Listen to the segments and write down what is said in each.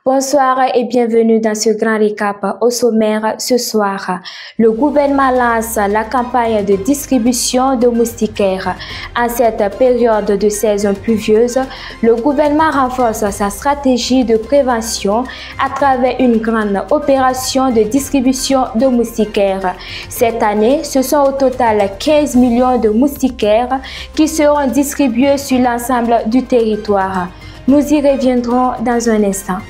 Bonsoir et bienvenue dans ce grand récap. Au sommaire ce soir, le gouvernement lance la campagne de distribution de moustiquaires. En cette période de saison pluvieuse, le gouvernement renforce sa stratégie de prévention à travers une grande opération de distribution de moustiquaires. Cette année, ce sont au total 15 millions de moustiquaires qui seront distribués sur l'ensemble du territoire. Nous y reviendrons dans un instant.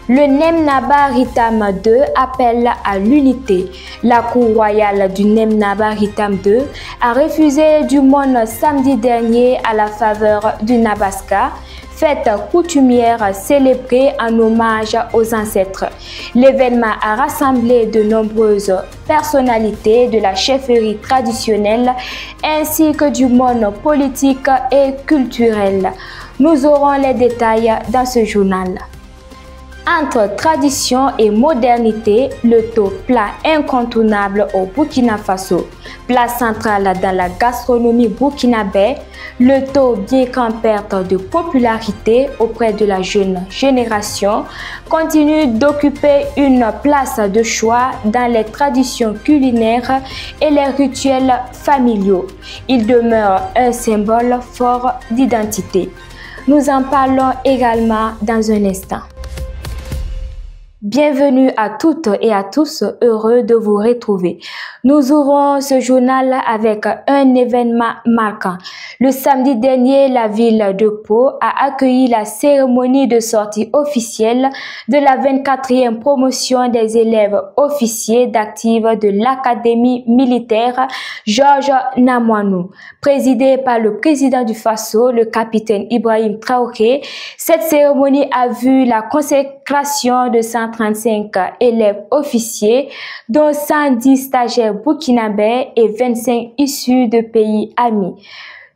Le Nemnaba Ritam 2 appelle à l'unité. La Cour royale du Nemnaba Ritam 2 a refusé du monde samedi dernier à la faveur du Nabaska, fête coutumière célébrée en hommage aux ancêtres. L'événement a rassemblé de nombreuses personnalités de la chefferie traditionnelle ainsi que du monde politique et culturel. Nous aurons les détails dans ce journal. Entre tradition et modernité, le taux plat incontournable au Burkina Faso. Place centrale dans la gastronomie burkinabé, le taux, bien qu'en perte de popularité auprès de la jeune génération, continue d'occuper une place de choix dans les traditions culinaires et les rituels familiaux. Il demeure un symbole fort d'identité. Nous en parlons également dans un instant. Bienvenue à toutes et à tous, heureux de vous retrouver. Nous ouvrons ce journal avec un événement marquant. Le samedi dernier, la ville de Pau a accueilli la cérémonie de sortie officielle de la 24e promotion des élèves officiers d'active de l'Académie militaire Georges Namouanou. Présidée par le président du Faso, le capitaine Ibrahim Traoré, cette cérémonie a vu la consécration de 135 élèves officiers, dont 110 stagiaires burkinabés et 25 issus de pays amis.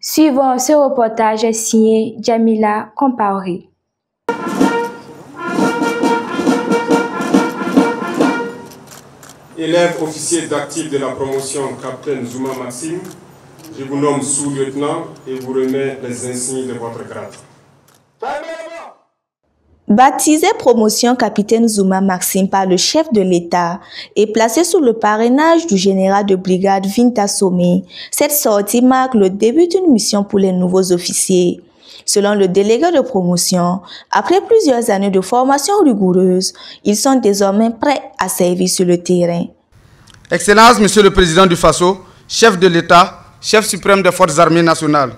Suivons ce reportage signé Jamila Compaoré. Élèves officiers d'actifs de la promotion Capitaine Zouma Maxime, je vous nomme sous-lieutenant et vous remets les insignes de votre grade. Baptisé promotion Capitaine Zouma Maxime par le chef de l'État et placé sous le parrainage du général de brigade Vinta Somé, cette sortie marque le début d'une mission pour les nouveaux officiers. Selon le délégué de promotion, après plusieurs années de formation rigoureuse, ils sont désormais prêts à servir sur le terrain. Excellence, Monsieur le Président du Faso, chef de l'État, chef suprême des Forces armées nationales.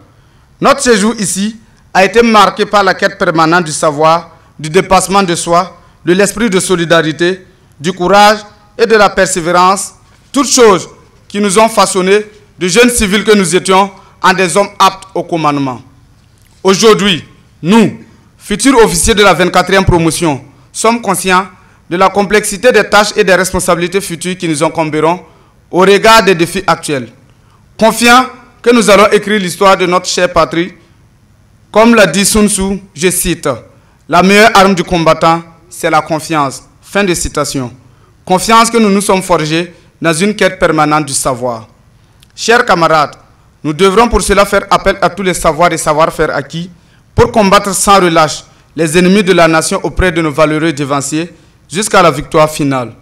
Notre séjour ici a été marqué par la quête permanente du savoir, du dépassement de soi, de l'esprit de solidarité, du courage et de la persévérance, toutes choses qui nous ont façonnés de jeunes civils que nous étions en des hommes aptes au commandement. Aujourd'hui, nous, futurs officiers de la 24e promotion, sommes conscients de la complexité des tâches et des responsabilités futures qui nous incomberont au regard des défis actuels. Confiants que nous allons écrire l'histoire de notre chère patrie, comme l'a dit Sun Tzu, je cite, « La meilleure arme du combattant, c'est la confiance. » Fin de citation. Confiance que nous nous sommes forgés dans une quête permanente du savoir. Chers camarades, nous devrons pour cela faire appel à tous les savoirs et savoir-faire acquis pour combattre sans relâche les ennemis de la nation auprès de nos valeureux devanciers jusqu'à la victoire finale.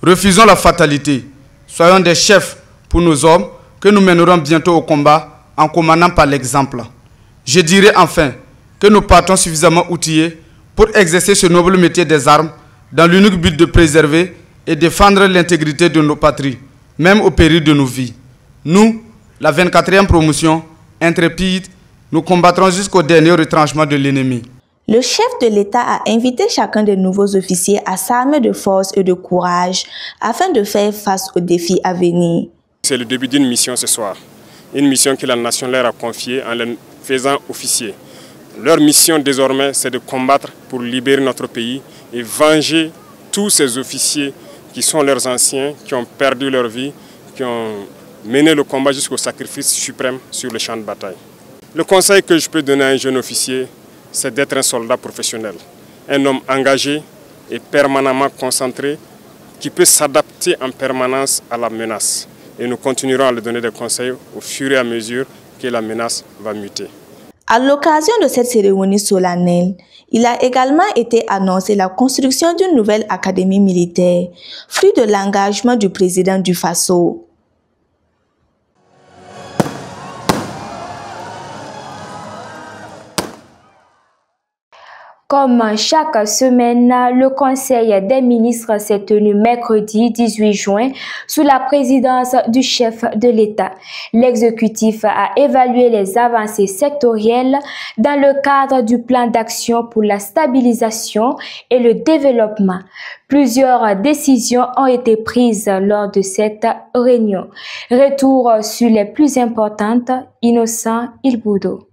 Refusons la fatalité. Soyons des chefs pour nos hommes que nous mènerons bientôt au combat en commandant par l'exemple. Je dirai enfin que nous partons suffisamment outillés pour exercer ce noble métier des armes dans l'unique but de préserver et défendre l'intégrité de nos patries, même au péril de nos vies. Nous, la 24e promotion, intrépides, nous combattrons jusqu'au dernier retranchement de l'ennemi. Le chef de l'État a invité chacun des nouveaux officiers à s'armer de force et de courage afin de faire face aux défis à venir. C'est le début d'une mission ce soir, une mission que la nation leur a confiée en les faisant officiers. Leur mission désormais, c'est de combattre pour libérer notre pays et venger tous ces officiers qui sont leurs anciens, qui ont perdu leur vie, qui ont mené le combat jusqu'au sacrifice suprême sur le champ de bataille. Le conseil que je peux donner à un jeune officier, c'est d'être un soldat professionnel, un homme engagé et permanemment concentré qui peut s'adapter en permanence à la menace. Et nous continuerons à lui donner des conseils au fur et à mesure que la menace va muter. À l'occasion de cette cérémonie solennelle, il a également été annoncé la construction d'une nouvelle académie militaire, fruit de l'engagement du président du Faso. Comme chaque semaine, le Conseil des ministres s'est tenu mercredi 18 juin sous la présidence du chef de l'État. L'exécutif a évalué les avancées sectorielles dans le cadre du plan d'action pour la stabilisation et le développement. Plusieurs décisions ont été prises lors de cette réunion. Retour sur les plus importantes, Innocent Ilboudo.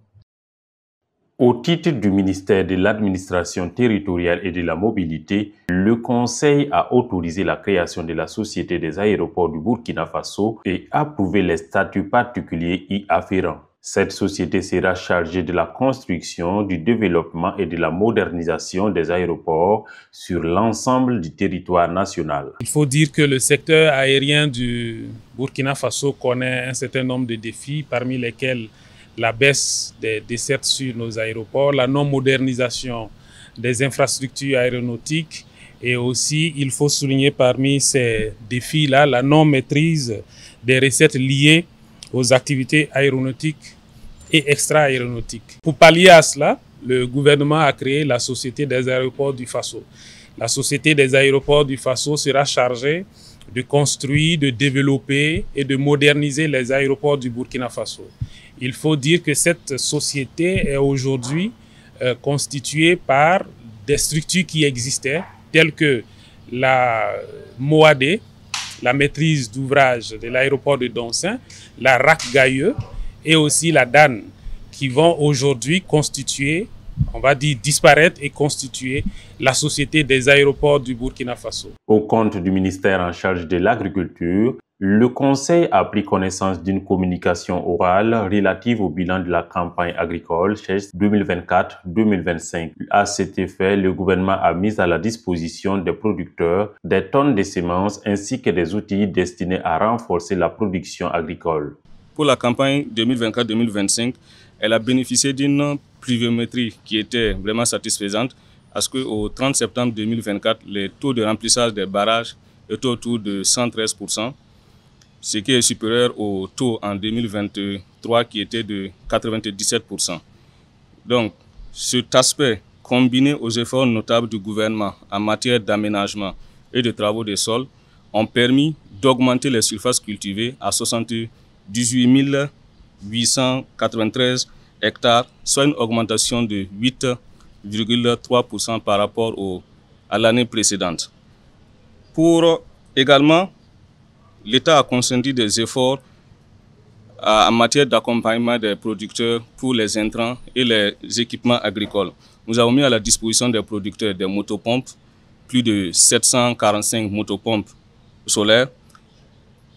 Au titre du ministère de l'Administration territoriale et de la mobilité, le Conseil a autorisé la création de la Société des aéroports du Burkina Faso et approuvé les statuts particuliers y afférents. Cette société sera chargée de la construction, du développement et de la modernisation des aéroports sur l'ensemble du territoire national. Il faut dire que le secteur aérien du Burkina Faso connaît un certain nombre de défis, parmi lesquels la baisse des dessertes sur nos aéroports, la non-modernisation des infrastructures aéronautiques et aussi, il faut souligner parmi ces défis-là, la non-maîtrise des recettes liées aux activités aéronautiques et extra-aéronautiques. Pour pallier à cela, le gouvernement a créé la Société des aéroports du Faso. La Société des aéroports du Faso sera chargée de construire, de développer et de moderniser les aéroports du Burkina Faso. Il faut dire que cette société est aujourd'hui constituée par des structures qui existaient, telles que la MOAD, la maîtrise d'ouvrage de l'aéroport de Doncin, la RAC-Gailleux et aussi la DAN, qui vont aujourd'hui constituer, on va dire disparaître et constituer la Société des aéroports du Burkina Faso. Au compte du ministère en charge de l'agriculture, le Conseil a pris connaissance d'une communication orale relative au bilan de la campagne agricole 2024-2025. À cet effet, le gouvernement a mis à la disposition des producteurs des tonnes de semences ainsi que des outils destinés à renforcer la production agricole. Pour la campagne 2024-2025, elle a bénéficié d'une pluviométrie qui était vraiment satisfaisante parce qu'au 30 septembre 2024, le taux de remplissage des barrages est autour de 113%. Ce qui est supérieur au taux en 2023 qui était de 97%. Donc, cet aspect, combiné aux efforts notables du gouvernement en matière d'aménagement et de travaux des sols, ont permis d'augmenter les surfaces cultivées à 78 893 hectares, soit une augmentation de 8,3% par rapport à l'année précédente. Pour également, l'État a consenti des efforts en matière d'accompagnement des producteurs pour les intrants et les équipements agricoles. Nous avons mis à la disposition des producteurs des motopompes, plus de 745 motopompes solaires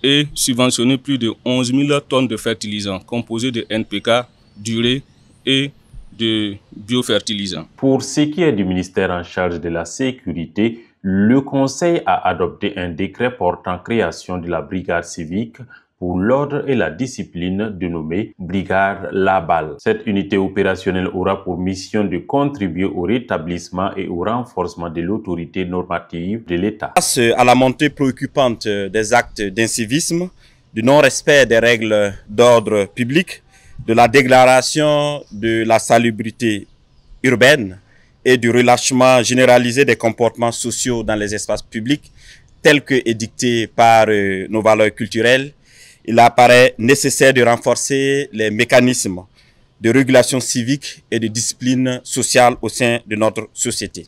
et subventionné plus de 11 000 tonnes de fertilisants composés de NPK, d'urée et de biofertilisants. Pour ce qui est du ministère en charge de la sécurité, le Conseil a adopté un décret portant création de la brigade civique pour l'ordre et la discipline dénommée Brigade Labal. Cette unité opérationnelle aura pour mission de contribuer au rétablissement et au renforcement de l'autorité normative de l'État. Face à la montée préoccupante des actes d'incivisme, du non-respect des règles d'ordre public, de la dégradation de la salubrité urbaine et du relâchement généralisé des comportements sociaux dans les espaces publics, tels que édictés par nos valeurs culturelles, il apparaît nécessaire de renforcer les mécanismes de régulation civique et de discipline sociale au sein de notre société.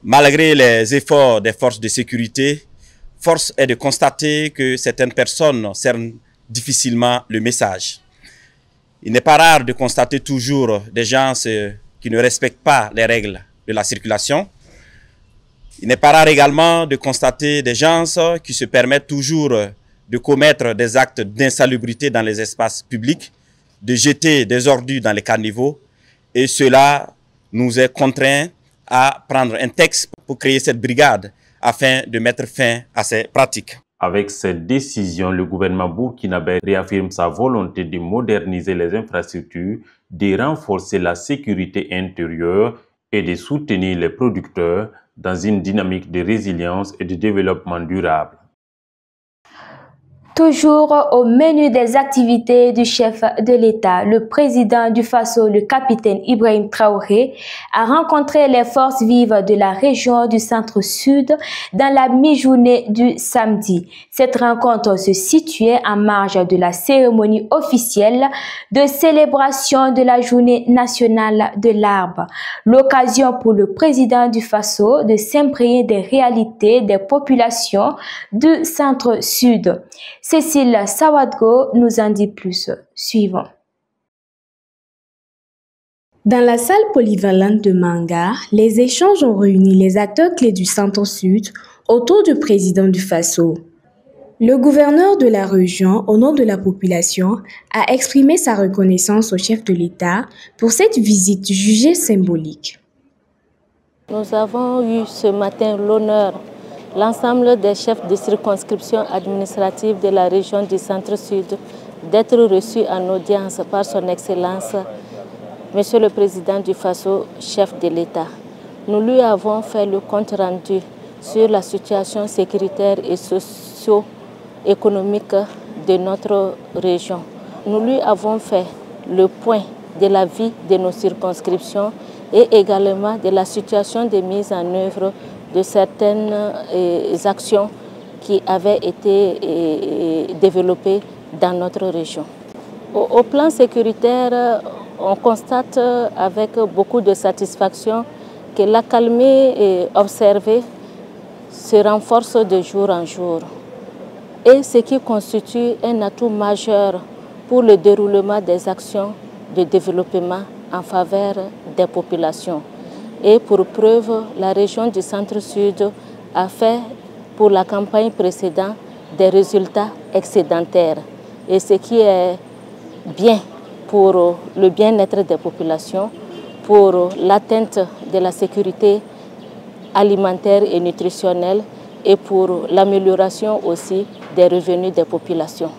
Malgré les efforts des forces de sécurité, force est de constater que certaines personnes cernent difficilement le message. Il n'est pas rare de constater toujours des gens qui ne respectent pas les règles de la circulation. Il n'est pas rare également de constater des gens qui se permettent toujours de commettre des actes d'insalubrité dans les espaces publics, de jeter des ordures dans les caniveaux, et cela nous est contraint à prendre un texte pour créer cette brigade afin de mettre fin à ces pratiques. Avec cette décision, le gouvernement burkinabé réaffirme sa volonté de moderniser les infrastructures, de renforcer la sécurité intérieure et de soutenir les producteurs dans une dynamique de résilience et de développement durable. Toujours au menu des activités du chef de l'État, le président du Faso, le capitaine Ibrahim Traoré, a rencontré les forces vives de la région du centre-sud dans la mi-journée du samedi. Cette rencontre se situait en marge de la cérémonie officielle de célébration de la journée nationale de l'arbre. L'occasion pour le président du Faso de s'imprégner des réalités des populations du centre-sud. Cécile Sawadgo nous en dit plus. Suivons. Dans la salle polyvalente de Manga, les échanges ont réuni les acteurs clés du centre-sud autour du président du Faso. Le gouverneur de la région, au nom de la population, a exprimé sa reconnaissance au chef de l'État pour cette visite jugée symbolique. Nous avons eu ce matin l'honneur, l'ensemble des chefs de circonscription administrative de la région du Centre-Sud, d'être reçus en audience par son Excellence, Monsieur le Président du Faso, chef de l'État. Nous lui avons fait le compte rendu sur la situation sécuritaire et socio-économique de notre région. Nous lui avons fait le point de la vie de nos circonscriptions et également de la situation de mise en œuvre de certaines actions qui avaient été développées dans notre région. Au plan sécuritaire, on constate avec beaucoup de satisfaction que l'accalmie observée se renforce de jour en jour, et ce qui constitue un atout majeur pour le déroulement des actions de développement en faveur des populations. Et pour preuve, la région du Centre-Sud a fait pour la campagne précédente des résultats excédentaires. Et ce qui est bien pour le bien-être des populations, pour l'atteinte de la sécurité alimentaire et nutritionnelle et pour l'amélioration aussi des revenus des populations.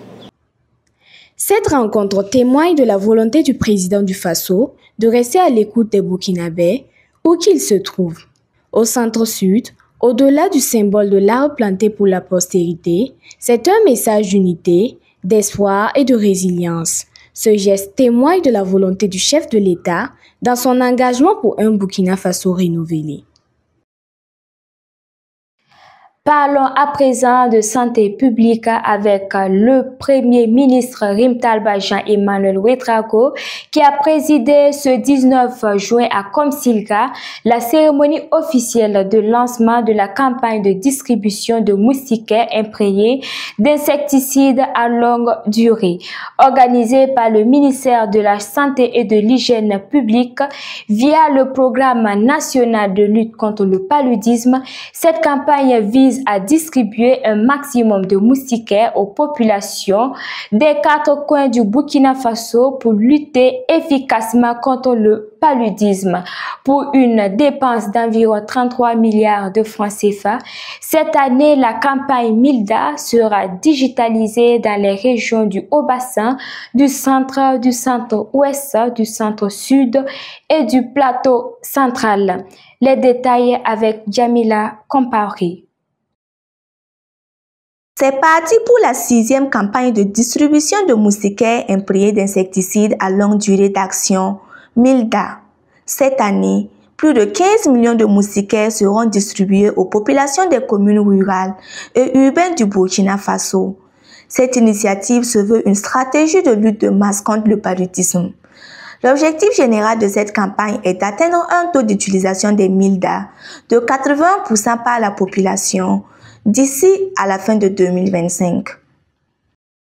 Cette rencontre témoigne de la volonté du président du Faso de rester à l'écoute des Burkinabés, où qu'ils se trouvent. Au centre-sud, au-delà du symbole de l'arbre planté pour la postérité, c'est un message d'unité, d'espoir et de résilience. Ce geste témoigne de la volonté du chef de l'État dans son engagement pour un Burkina Faso renouvelé. Parlons à présent de santé publique avec le Premier ministre Rimtalba Jean-Emmanuel Ouédraogo qui a présidé ce 19 juin à Komsilka la cérémonie officielle de lancement de la campagne de distribution de moustiquaires imprégnés d'insecticides à longue durée. Organisée par le ministère de la Santé et de l'Hygiène publique via le programme national de lutte contre le paludisme, cette campagne vise à distribuer un maximum de moustiquaires aux populations des 4 coins du Burkina Faso pour lutter efficacement contre le paludisme. Pour une dépense d'environ 33 milliards de francs CFA, cette année, la campagne MILDA sera digitalisée dans les régions du Haut-Bassin, du centre-ouest, du centre-sud et du plateau central. Les détails avec Jamila Compaoré. C'est parti pour la 6e campagne de distribution de moustiquaires imprégnés d'insecticides à longue durée d'action, MILDA. Cette année, plus de 15 millions de moustiquaires seront distribués aux populations des communes rurales et urbaines du Burkina Faso. Cette initiative se veut une stratégie de lutte de masse contre le paludisme. L'objectif général de cette campagne est d'atteindre un taux d'utilisation des MILDA de 80% par la population d'ici à la fin de 2025.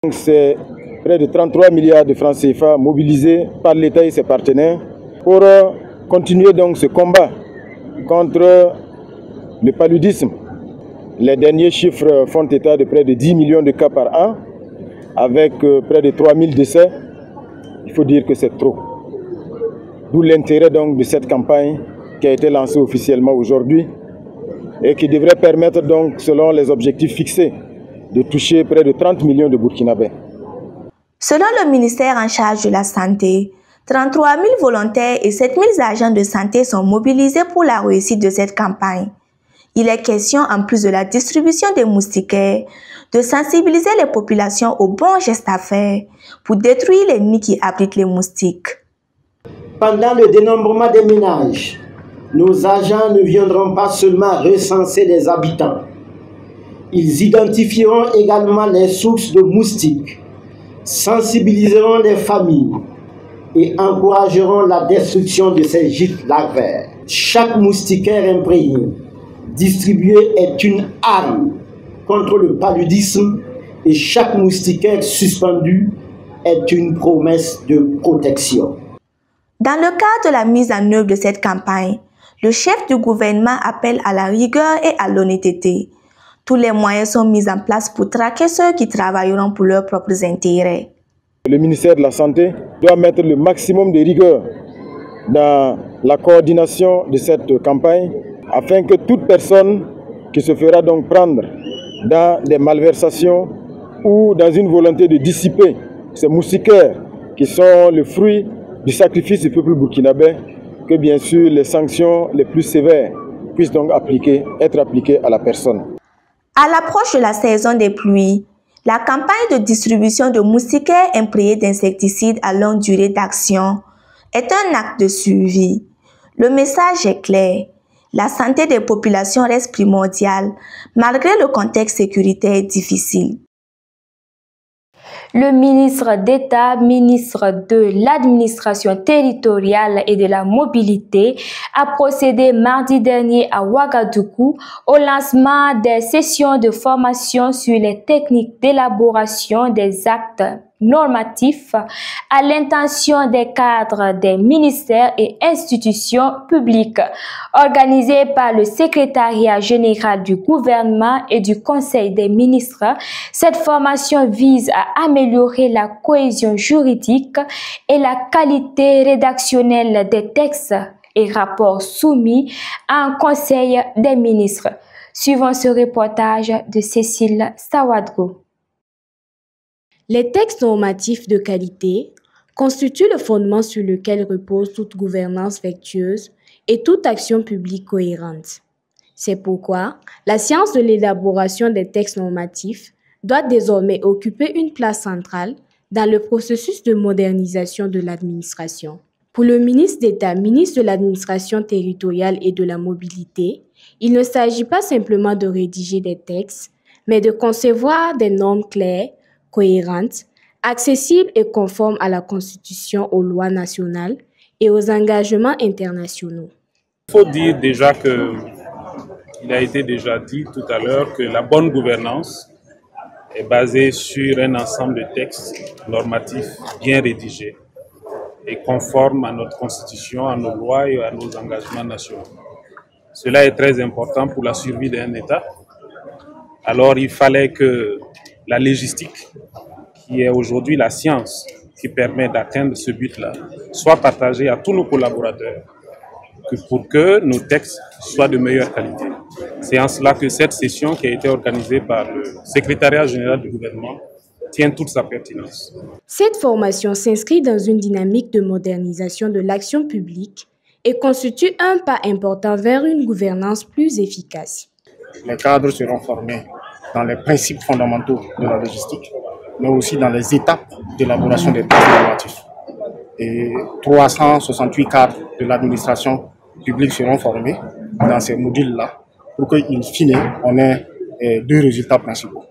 C'est près de 33 milliards de francs CFA mobilisés par l'État et ses partenaires pour continuer donc ce combat contre le paludisme. Les derniers chiffres font état de près de 10 millions de cas par an, avec près de 3000 décès. Il faut dire que c'est trop. D'où l'intérêt donc de cette campagne qui a été lancée officiellement aujourd'hui et qui devrait permettre donc, selon les objectifs fixés, de toucher près de 30 millions de Burkinabés. Selon le ministère en charge de la Santé, 33 000 volontaires et 7 000 agents de santé sont mobilisés pour la réussite de cette campagne. Il est question, en plus de la distribution des moustiquaires, de sensibiliser les populations aux bons gestes à faire pour détruire les nids qui abritent les moustiques. Pendant le dénombrement des ménages, nos agents ne viendront pas seulement recenser les habitants. Ils identifieront également les sources de moustiques, sensibiliseront les familles et encourageront la destruction de ces gîtes larvaires. Chaque moustiquaire imprégné distribué est une arme contre le paludisme et chaque moustiquaire suspendu est une promesse de protection. Dans le cadre de la mise en œuvre de cette campagne, le chef du gouvernement appelle à la rigueur et à l'honnêteté. Tous les moyens sont mis en place pour traquer ceux qui travailleront pour leurs propres intérêts. Le ministère de la Santé doit mettre le maximum de rigueur dans la coordination de cette campagne afin que toute personne qui se fera donc prendre dans des malversations ou dans une volonté de dissiper ces moustiquaires qui sont le fruit du sacrifice du peuple burkinabé, que bien sûr les sanctions les plus sévères puissent donc être appliquées à la personne. À l'approche de la saison des pluies, la campagne de distribution de moustiquaires imprégnés d'insecticides à longue durée d'action est un acte de suivi. Le message est clair. La santé des populations reste primordiale malgré le contexte sécuritaire difficile. Le ministre d'État, ministre de l'Administration territoriale et de la mobilité, a procédé mardi dernier à Ouagadougou au lancement des sessions de formation sur les techniques d'élaboration des actes normatifs à l'intention des cadres des ministères et institutions publiques, organisées par le secrétariat général du gouvernement et du Conseil des ministres. Cette formation vise à améliorer la cohésion juridique et la qualité rédactionnelle des textes et rapports soumis à un Conseil des ministres. Suivant ce reportage de Cécile Sawadro. Les textes normatifs de qualité constituent le fondement sur lequel repose toute gouvernance vertueuse et toute action publique cohérente. C'est pourquoi la science de l'élaboration des textes normatifs doit désormais occuper une place centrale dans le processus de modernisation de l'administration. Pour le ministre d'État, ministre de l'Administration territoriale et de la mobilité, il ne s'agit pas simplement de rédiger des textes, mais de concevoir des normes claires, cohérentes, accessibles et conformes à la Constitution, aux lois nationales et aux engagements internationaux. Il faut dire déjà que, il a été déjà dit tout à l'heure que la bonne gouvernance est basée sur un ensemble de textes normatifs bien rédigés et conformes à notre Constitution, à nos lois et à nos engagements nationaux. Cela est très important pour la survie d'un État. Alors il fallait que la légistique, qui est aujourd'hui la science qui permet d'atteindre ce but-là, soit partagée à tous nos collaborateurs pour que nos textes soient de meilleure qualité. C'est en cela que cette session qui a été organisée par le secrétariat général du gouvernement tient toute sa pertinence. Cette formation s'inscrit dans une dynamique de modernisation de l'action publique et constitue un pas important vers une gouvernance plus efficace. Les cadres seront formés dans les principes fondamentaux de la logistique, mais aussi dans les étapes d'élaboration des textes normatifs. Et 368 cadres de l'administration publique seront formés dans ces modules-là pour qu'in fine, on ait deux résultats principaux.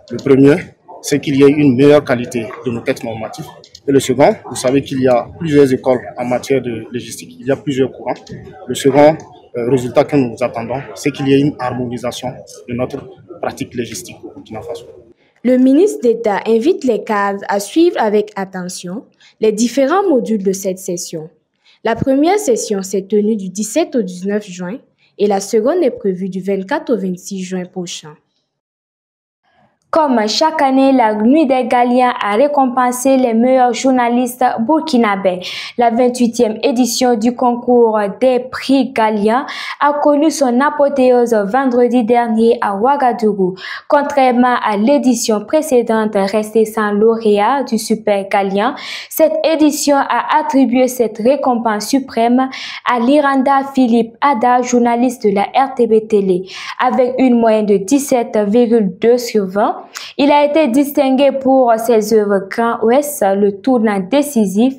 Le premier, c'est qu'il y ait une meilleure qualité de nos textes normatifs. Et le second, vous savez qu'il y a plusieurs écoles en matière de logistique, il y a plusieurs courants. Le second résultat que nous attendons, c'est qu'il y ait une harmonisation de notre pratique logistique au Burkina Faso. Le ministre d'État invite les cadres à suivre avec attention les différents modules de cette session. La première session s'est tenue du 17 au 19 juin et la seconde est prévue du 24 au 26 juin prochain. Comme chaque année, la Nuit des Galiens a récompensé les meilleurs journalistes burkinabés. La 28e édition du concours des prix Galiens a connu son apothéose vendredi dernier à Ouagadougou. Contrairement à l'édition précédente restée sans lauréat du Super Galien, cette édition a attribué cette récompense suprême à Liranda Philippe Ada, journaliste de la RTB Télé. Avec une moyenne de 17,2 sur 20, il a été distingué pour ses œuvres Grand Ouest, le tournant décisif,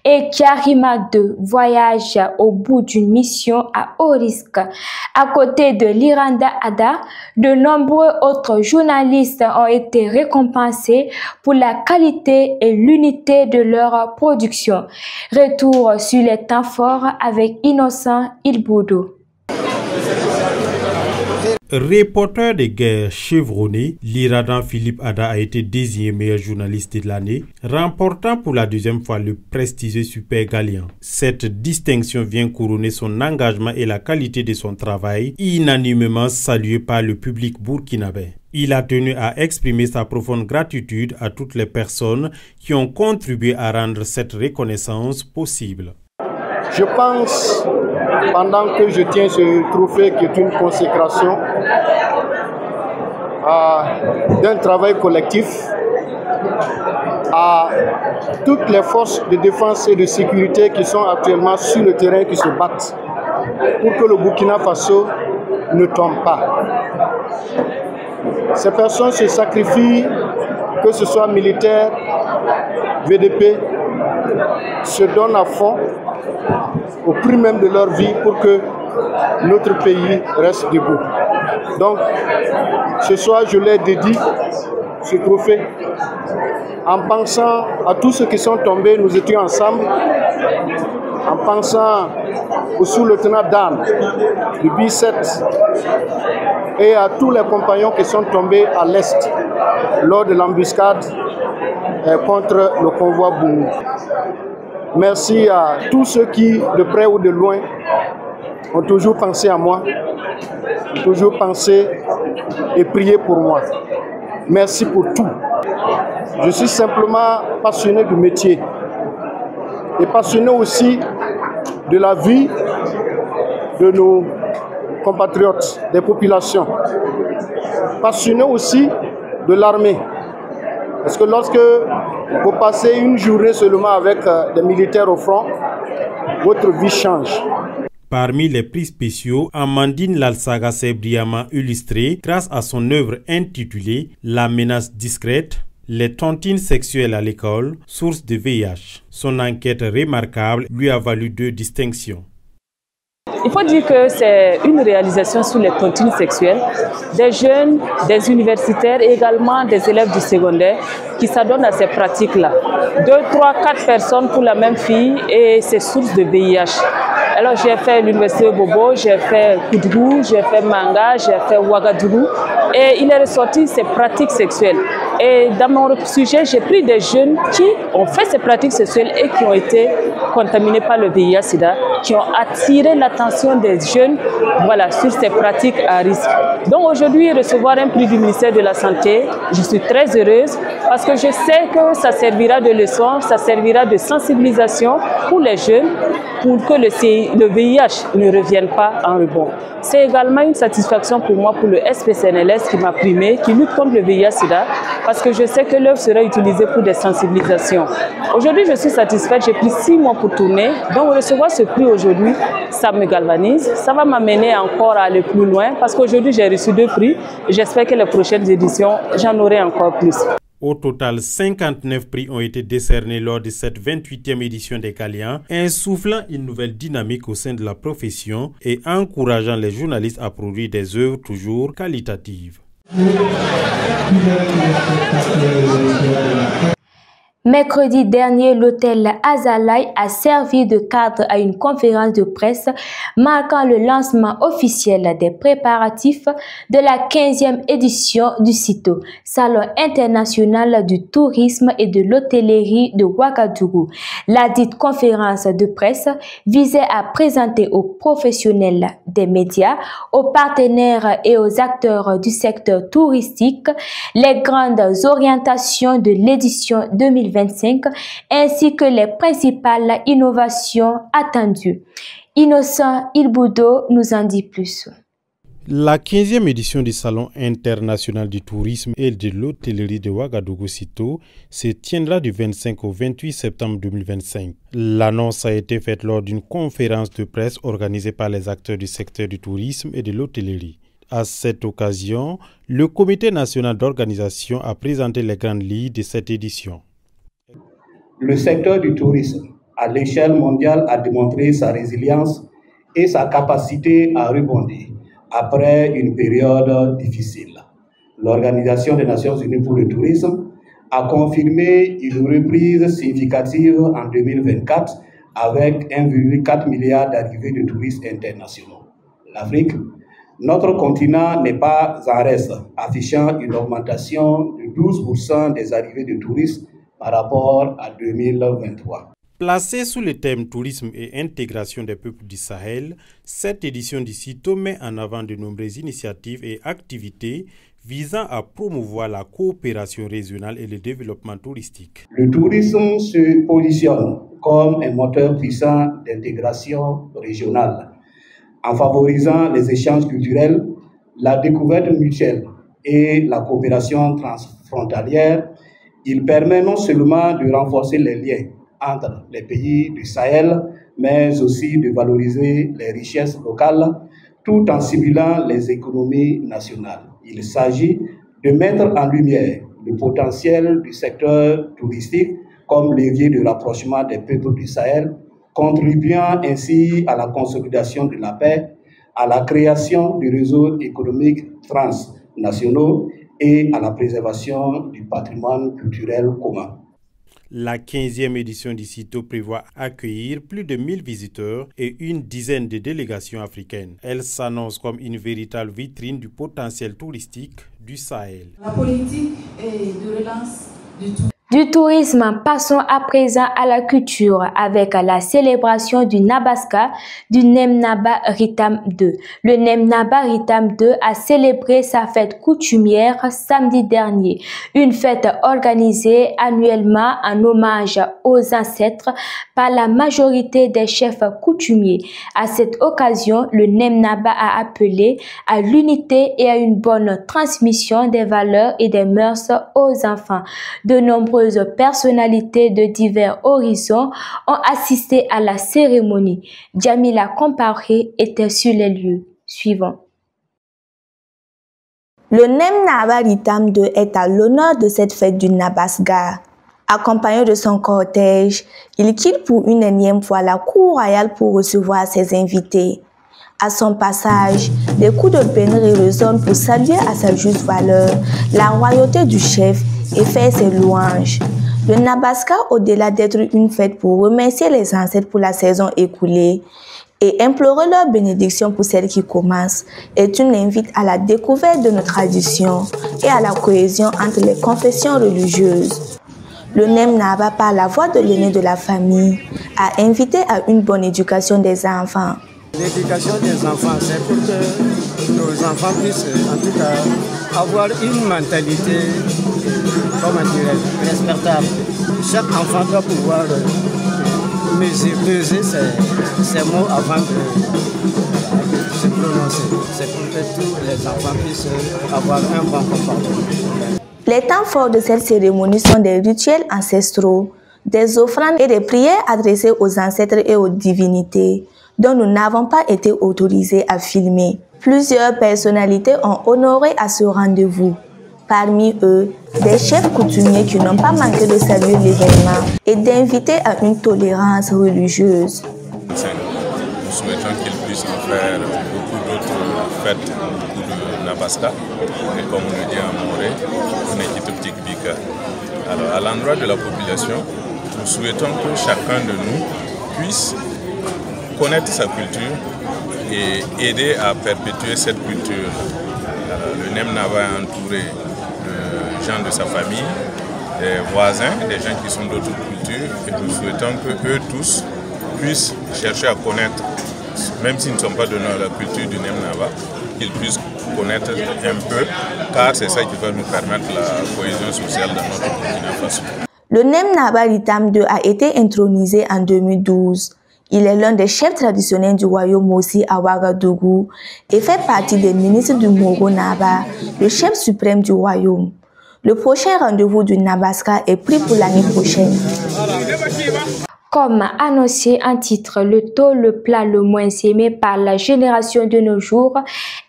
et Kiarima 2, voyage au bout d'une mission à haut risque. À côté de Liranda Ada, de nombreux autres journalistes ont été récompensés pour la qualité et l'unité de leur production. Retour sur les temps forts avec Innocent Ilboudou. Reporter de guerre chevronné, l'Iradan Philippe Ada a été désigné meilleur journaliste de l'année, remportant pour la deuxième fois le prestigieux Super Galien. Cette distinction vient couronner son engagement et la qualité de son travail, unanimement salué par le public burkinabé. Il a tenu à exprimer sa profonde gratitude à toutes les personnes qui ont contribué à rendre cette reconnaissance possible. Je pense, pendant que je tiens ce trophée qui est une consécration d'un travail collectif, à toutes les forces de défense et de sécurité qui sont actuellement sur le terrain, qui se battent pour que le Burkina Faso ne tombe pas. Ces personnes se sacrifient, que ce soit militaire, VDP, se donnent à fond au prix même de leur vie pour que notre pays reste debout. Donc, ce soir, je leur dédie ce trophée en pensant à tous ceux qui sont tombés. Nous étions ensemble, en pensant au sous-lieutenant Dan du B7 et à tous les compagnons qui sont tombés à l'Est lors de l'embuscade contre le convoi Boumou. Merci à tous ceux qui, de près ou de loin, ont toujours pensé à moi, ont toujours pensé et prié pour moi. Merci pour tout. Je suis simplement passionné du métier et passionné aussi de la vie de nos compatriotes, des populations. Passionné aussi de l'armée. Parce que lorsque vous passez une journée seulement avec des militaires au front, votre vie change. Parmi les prix spéciaux, Amandine Lalsaga s'est brillamment illustrée grâce à son œuvre intitulée « La menace discrète, les tontines sexuelles à l'école, source de VIH ». Son enquête remarquable lui a valu 2 distinctions. Il faut dire que c'est une réalisation sur les tontines sexuelles des jeunes, des universitaires et également des élèves du secondaire qui s'adonnent à ces pratiques-là. 2, 3, 4 personnes pour la même fille et c'est source de VIH. Alors j'ai fait l'université Bobo, j'ai fait Koudou, j'ai fait Manga, j'ai fait Ouagadougou et il est ressorti ces pratiques sexuelles. Et dans mon sujet, j'ai pris des jeunes qui ont fait ces pratiques sexuelles et qui ont été contaminés par le VIH-Sida, qui ont attiré l'attention des jeunes sur ces pratiques à risque. Donc aujourd'hui, recevoir un prix du ministère de la Santé, je suis très heureuse parce que je sais que ça servira de leçon, ça servira de sensibilisation pour les jeunes, pour que le VIH ne revienne pas en rebond. C'est également une satisfaction pour moi, pour le SPCNLS qui m'a primé, qui lutte contre le VIH-Sida, parce que je sais que l'œuvre sera utilisée pour des sensibilisations. Aujourd'hui, je suis satisfaite, j'ai pris 6 mois pour tourner, donc recevoir ce prix aujourd'hui, ça me galvanise, ça va m'amener encore à aller plus loin, parce qu'aujourd'hui j'ai reçu 2 prix, et j'espère que les prochaines éditions, j'en aurai encore plus. Au total, 59 prix ont été décernés lors de cette 28e édition des Galiens, insufflant une nouvelle dynamique au sein de la profession et encourageant les journalistes à produire des œuvres toujours qualitatives. Mercredi dernier, l'hôtel Azalai a servi de cadre à une conférence de presse marquant le lancement officiel des préparatifs de la 15e édition du CITO, Salon international du tourisme et de l'hôtellerie de Ouagadougou. La dite conférence de presse visait à présenter aux professionnels des médias, aux partenaires et aux acteurs du secteur touristique les grandes orientations de l'édition 2025 ainsi que les principales innovations attendues. Innocent Ilboudo nous en dit plus. La 15e édition du Salon international du tourisme et de l'hôtellerie de Ouagadougou-Cito se tiendra du 25 au 28 septembre 2025. L'annonce a été faite lors d'une conférence de presse organisée par les acteurs du secteur du tourisme et de l'hôtellerie. À cette occasion, le Comité national d'organisation a présenté les grandes lignes de cette édition. Le secteur du tourisme, à l'échelle mondiale, a démontré sa résilience et sa capacité à rebondir après une période difficile. L'Organisation des Nations Unies pour le tourisme a confirmé une reprise significative en 2024 avec 1,4 milliard d'arrivées de touristes internationaux. L'Afrique, notre continent, n'est pas en reste, affichant une augmentation de 12% des arrivées de touristes par rapport à 2023. Placée sous le thème tourisme et intégration des peuples du Sahel, cette édition du CITO met en avant de nombreuses initiatives et activités visant à promouvoir la coopération régionale et le développement touristique. Le tourisme se positionne comme un moteur puissant d'intégration régionale en favorisant les échanges culturels, la découverte mutuelle et la coopération transfrontalière. Il permet non seulement de renforcer les liens entre les pays du Sahel, mais aussi de valoriser les richesses locales tout en stimulant les économies nationales. Il s'agit de mettre en lumière le potentiel du secteur touristique comme levier de rapprochement des peuples du Sahel, contribuant ainsi à la consolidation de la paix, à la création de réseaux économiques transnationaux et à la préservation du patrimoine culturel commun. La 15e édition du CITO prévoit accueillir plus de 1000 visiteurs et une dizaine de délégations africaines. Elle s'annonce comme une véritable vitrine du potentiel touristique du Sahel. La politique de relance du tourisme, passons à présent à la culture avec la célébration du Nabaska du Nemnaba Ritam II. Le Nemnaba Ritam II a célébré sa fête coutumière samedi dernier, une fête organisée annuellement en hommage aux ancêtres par la majorité des chefs coutumiers. À cette occasion, le Nemnaba a appelé à l'unité et à une bonne transmission des valeurs et des mœurs aux enfants. De nombreuses personnalités de divers horizons ont assisté à la cérémonie. Jamila Comparé était sur les lieux. Suivant. Le Nemnaba Ritam II est à l'honneur de cette fête du Nabasga. Accompagné de son cortège, il quitte pour une énième fois la cour royale pour recevoir ses invités. À son passage, des coups de bénérie résonnent pour saluer à sa juste valeur la royauté du chef et faire ses louanges. Le Nabaska, au-delà d'être une fête pour remercier les ancêtres pour la saison écoulée et implorer leur bénédiction pour celle qui commence, est une invite à la découverte de nos traditions et à la cohésion entre les confessions religieuses. Le Nemnaba, par la voix de l'aîné de la famille, a invité à une bonne éducation des enfants. L'éducation des enfants, c'est pour que nos enfants puissent, en tout cas, avoir une mentalité, comment dirais-je, respectable. Chaque enfant doit pouvoir peser ses mots avant de se prononcer. C'est pour que tous les enfants puissent avoir un bon comportement. Les temps forts de cette cérémonie sont des rituels ancestraux, des offrandes et des prières adressées aux ancêtres et aux divinités, dont nous n'avons pas été autorisés à filmer. Plusieurs personnalités ont honoré à ce rendez-vous. Parmi eux, des chefs coutumiers qui n'ont pas manqué de saluer l'événement et d'inviter à une tolérance religieuse. Nous souhaitons qu'ils puissent en faire beaucoup d'autres fêtes, beaucoup de Nabaska, et comme on le dit à Moré, on est Kitoptik Bika. Alors, à l'endroit de la population, nous souhaitons que chacun de nous puisse connaître sa culture et aider à perpétuer cette culture. Le Nem Naba est entouré de gens de sa famille, des voisins, des gens qui sont d'autres cultures, et nous souhaitons que eux tous puissent chercher à connaître, même s'ils ne sont pas de la culture du Nem Naba, qu'ils puissent connaître un peu, car c'est ça qui va nous permettre la cohésion sociale dans notre Burkina Faso. Le Nem Naba Ritam II a été intronisé en 2012. Il est l'un des chefs traditionnels du royaume Mossi à Ouagadougou et fait partie des ministres du Moro Naba, le chef suprême du royaume. Le prochain rendez-vous du Nabaska est pris pour l'année prochaine. Comme annoncé en titre, le taux, le plat le moins aimé par la génération de nos jours,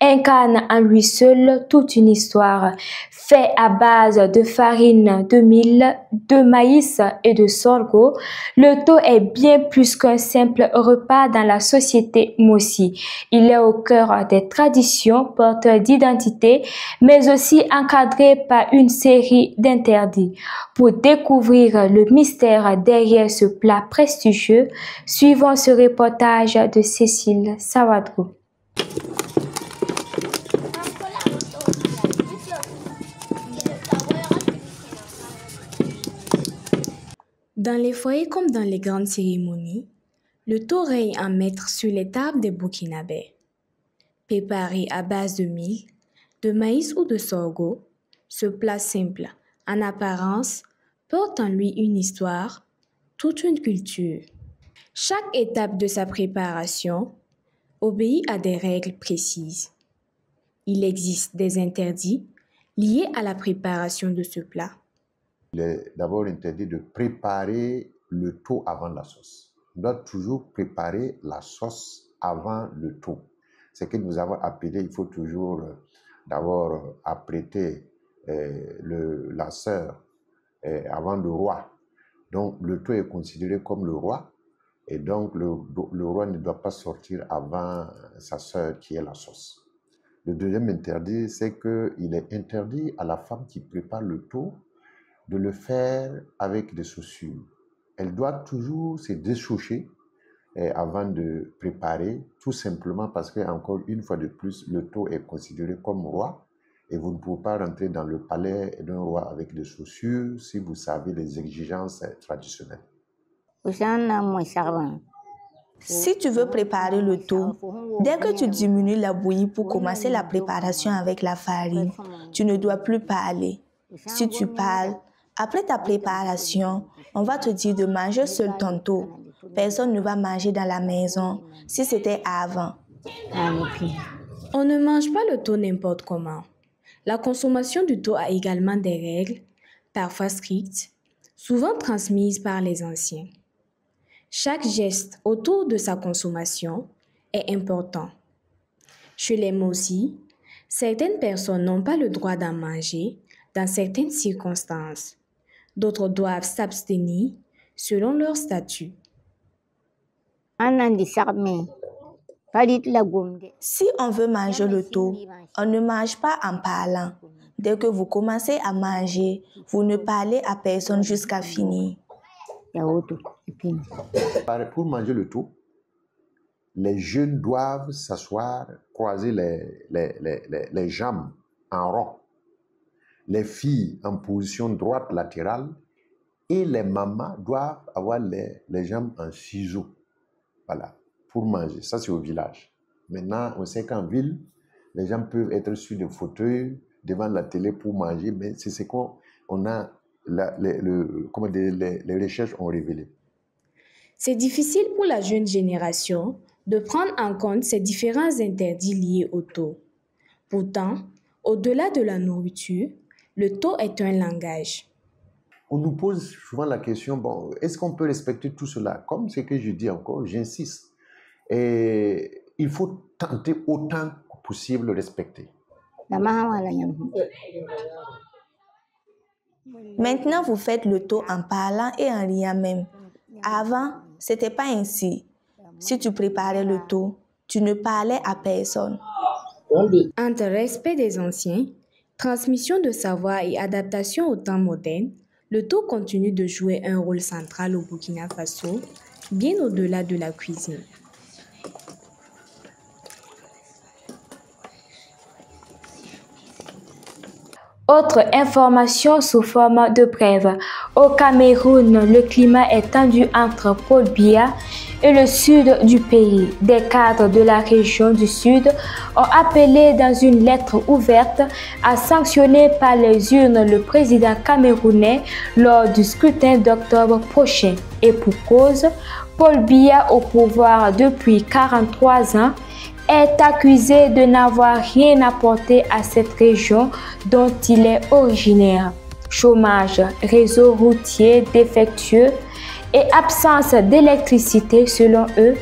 incarne en lui seul toute une histoire. Fait à base de farine de mil, de maïs et de sorgho, le taux est bien plus qu'un simple repas dans la société Mossi. Il est au cœur des traditions, porteur d'identité, mais aussi encadré par une série d'interdits. Pour découvrir le mystère derrière ce plat prestigieux, suivons ce reportage de Cécile Sawadrou. Dans les foyers comme dans les grandes cérémonies, le taux règne en maître sur les tables des Burkinabés. Préparé à base de mil, de maïs ou de sorgho, ce plat simple, en apparence, porte en lui une histoire, toute une culture. Chaque étape de sa préparation obéit à des règles précises. Il existe des interdits liés à la préparation de ce plat. Il est d'abord interdit de préparer le taux avant la sauce. On doit toujours préparer la sauce avant le taux. C'est que nous avons appelé, il faut toujours d'abord apprêter la sœur avant le roi. Donc le taux est considéré comme le roi et donc le roi ne doit pas sortir avant sa sœur qui est la sauce. Le deuxième interdit, c'est qu'il est interdit à la femme qui prépare le taux de le faire avec des chaussures. Elle doit toujours se déchaucher avant de préparer, tout simplement parce que, encore une fois de plus, le taux est considéré comme roi et vous ne pouvez pas rentrer dans le palais d'un roi avec des chaussures si vous savez les exigences traditionnelles. Si tu veux préparer le taux, dès que tu diminues la bouillie pour commencer la préparation avec la farine, tu ne dois plus parler. Si tu parles, après ta préparation, on va te dire de manger seul ton taux. Personne ne va manger dans la maison si c'était avant. On ne mange pas le taux n'importe comment. La consommation du taux a également des règles, parfois strictes, souvent transmises par les anciens. Chaque geste autour de sa consommation est important. Chez les Mossi, certaines personnes n'ont pas le droit d'en manger dans certaines circonstances. D'autres doivent s'abstenir selon leur statut. Si on veut manger le taux, on ne mange pas en parlant. Dès que vous commencez à manger, vous ne parlez à personne jusqu'à finir. Pour manger le taux, les jeunes doivent s'asseoir, croiser les jambes en rond. Les filles en position droite latérale et les mamans doivent avoir les jambes en ciseaux. Voilà, pour manger. Ça, c'est au village. Maintenant, on sait qu'en ville, les gens peuvent être sur des fauteuils devant la télé pour manger, mais c'est ce qu'on a, les recherches ont révélé. C'est difficile pour la jeune génération de prendre en compte ces différents interdits liés au taux. Pourtant, au-delà de la nourriture, le taux est un langage. On nous pose souvent la question, bon, est-ce qu'on peut respecter tout cela? Comme ce que je dis encore, j'insiste. Et il faut tenter autant que possible de respecter. Maintenant, vous faites le taux en parlant et en riant même. Avant, ce n'était pas ainsi. Si tu préparais le taux, tu ne parlais à personne. Entre respect des anciens, transmission de savoir et adaptation au temps moderne, Le thon continue de jouer un rôle central au Burkina Faso, bien au-delà de la cuisine. Autre information sous forme de brève. Au Cameroun, le climat est tendu entre Paul Biya et le sud du pays. Des cadres de la région du sud ont appelé dans une lettre ouverte à sanctionner par les urnes le président camerounais lors du scrutin d'octobre prochain. Et pour cause, Paul Biya, au pouvoir depuis 43 ans, est accusé de n'avoir rien apporté à cette région dont il est originaire. Chômage, réseau routier défectueux et absence d'électricité selon eux,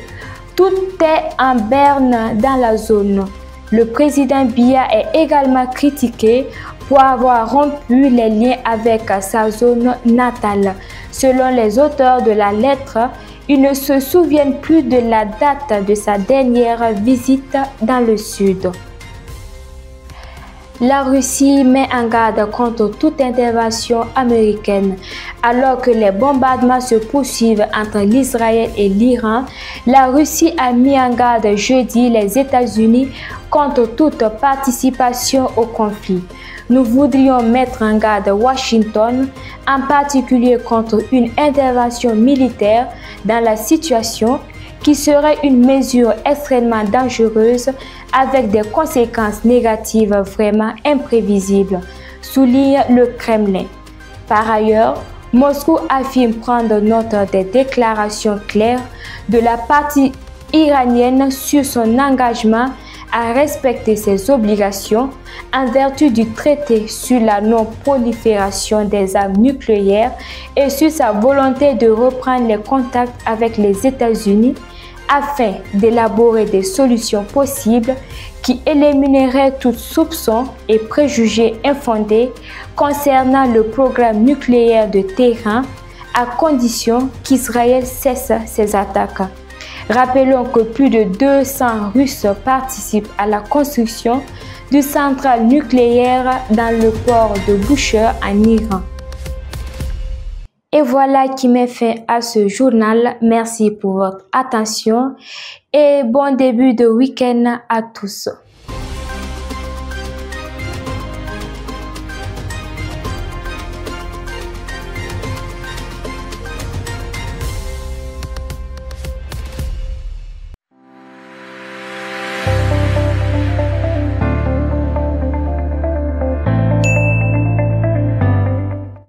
tout est en berne dans la zone. Le président Biya est également critiqué pour avoir rompu les liens avec sa zone natale. Selon les auteurs de la lettre, ils ne se souviennent plus de la date de sa dernière visite dans le sud. La Russie met en garde contre toute intervention américaine. Alors que les bombardements se poursuivent entre l'Israël et l'Iran, la Russie a mis en garde jeudi les États-Unis contre toute participation au conflit. Nous voudrions mettre en garde Washington, en particulier contre une intervention militaire dans la situation qui serait une mesure extrêmement dangereuse avec des conséquences négatives vraiment imprévisibles, souligne le Kremlin. Par ailleurs, Moscou affirme prendre note des déclarations claires de la partie iranienne sur son engagement à respecter ses obligations en vertu du traité sur la non-prolifération des armes nucléaires et sur sa volonté de reprendre les contacts avec les États-Unis afin d'élaborer des solutions possibles qui élimineraient tout soupçon et préjugés infondés concernant le programme nucléaire de Téhéran à condition qu'Israël cesse ses attaques. Rappelons que plus de 200 Russes participent à la construction d'une centrale nucléaire dans le port de Bushehr en Iran. Et voilà qui met fin à ce journal. Merci pour votre attention et bon début de week-end à tous.